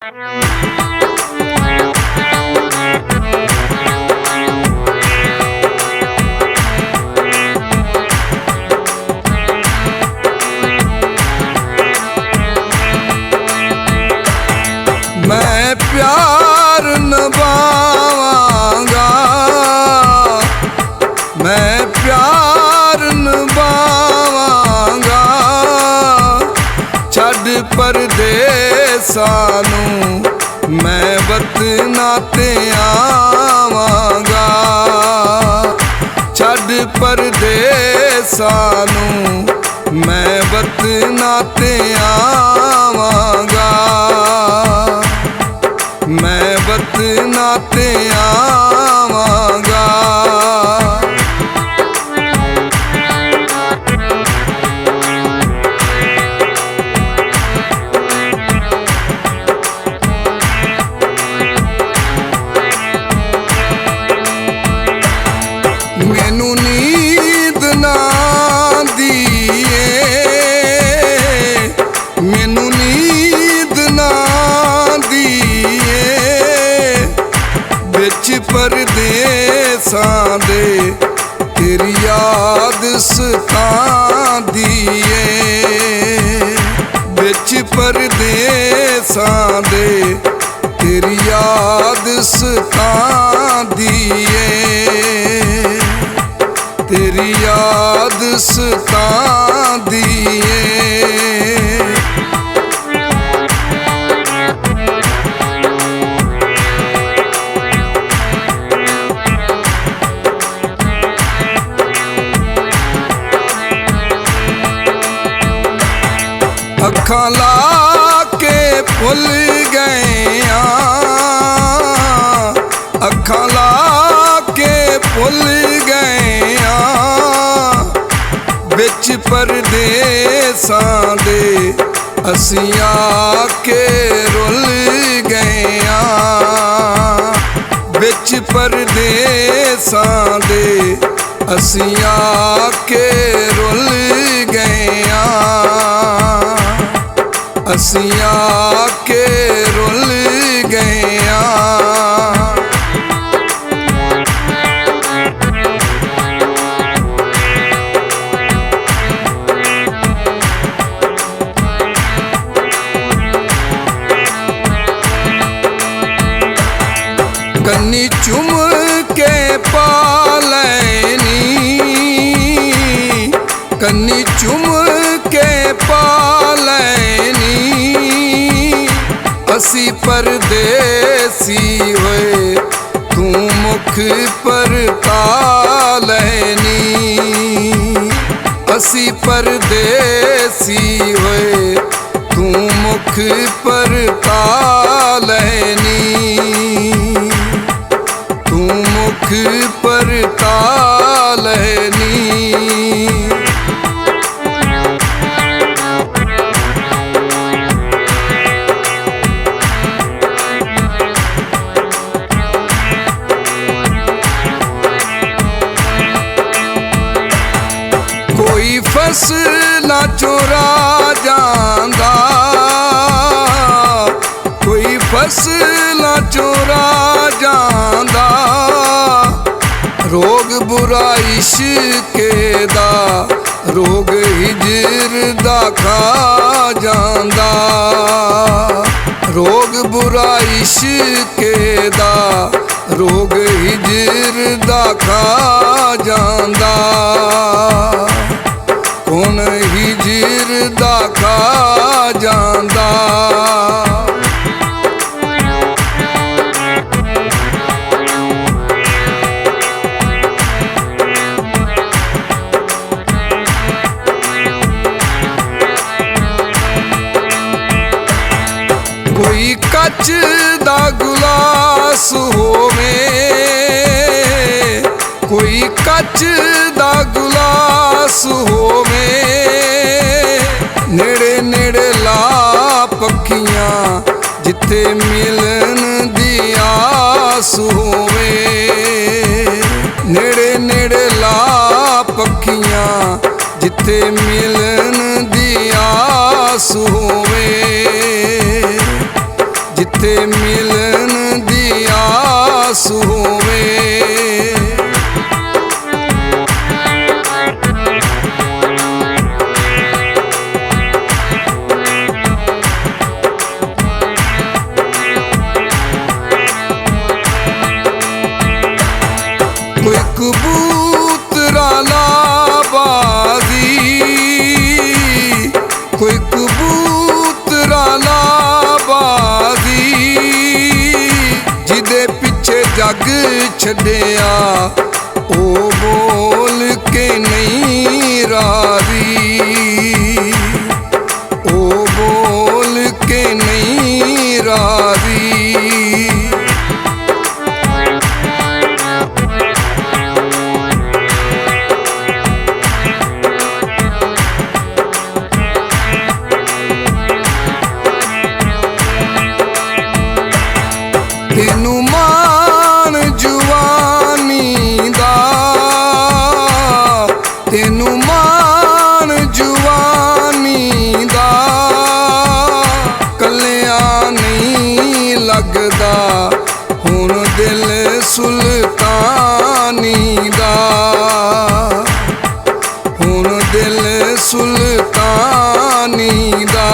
मैं प्यार निभावांगा, मैं प्यार निभावांगा, छड्ड परदेसां नूं मैं वतनां ते आवांगा, छड्ड परदेसां नूं मैं वतनां ते आवांगा, मैं वतनां ते आवांगा। मैनू नींद ना आंदी ए, मैनू नींद ना आंदी ए, बिच परदेसां दे तेरी याद सतांदी ए, बिच परदेसां दे तेरी याद सतांदी ए, तेरी याद सतांदी ए। अखां ला के भुल गए आं, अखां ला के भुल गए आं, बिच परदेसां दे असीं आके रुल गए आं, बिच परदेसां दे असीं आके रुल गए आं, असीं आके रुल गए आं। कन्नी चुम के पा लैनी, कन्नी चुम के पा लैनी, असी परदेसी होए तू मुख पर ता लैनी, असी परदेसी होए तू मुख पर ता लैनी, तू मुख पर ता लैनी। कोई फसला चोरा जांदा, कोई फसला चोरा जांदा, रोग बुरा इश्के दा, रोग हिजर दा खा जांदा, रोग बुरा इश्के दा, रोग हिजर दा खा जांदा, कौन हिजर दा खा जांदा। कोई कच दा गुलास होवे, कोई कच दा गुलास होवे, नेड़े नेड़े ला पखियां जिथे मिलन दी आस होवे, नेड़े नेड़े ला पखियां जिथे मिलन दी आस होवे, ਜਿੱਥੇ ਮਿਲਣ ਦੀ ਆਸ ਹੋਵੇ। ਕੋਈ ਕਬੂਤਰਾਂ ਲਾ ਬਾਜ਼ੀ, ਕੋਈ ਕਬੂਤਰਾਂ ਲਾ ਬਾਜ਼ੀ, ਜਿਹਦੇ ਪਿੱਛੇ ਜੱਗ ਛੱਡਿਆ ਉਹ ਬੋਲ ਕੇ ਨਹੀਂ ਰਾਜ਼ੀ, ਉਹ ਬੋਲ ਕੇ ਨਹੀਂ ਰਾਜ਼ੀ। ਤੈਨੂੰ ਮਾਣ ਜਵਾਨੀ ਦਾ, ਤੈਨੂੰ ਮਾਣ ਜਵਾਨੀ ਦਾ, ਕੱਲਿਆਂ ਨਹੀਂ ਲੱਗਦਾ ਹੁਣ ਦਿਲ ਸੁਲਤਾਨੀ ਦਾ, ਹੁਣ ਦਿਲ ਸੁਲਤਾਨੀ ਦਾ।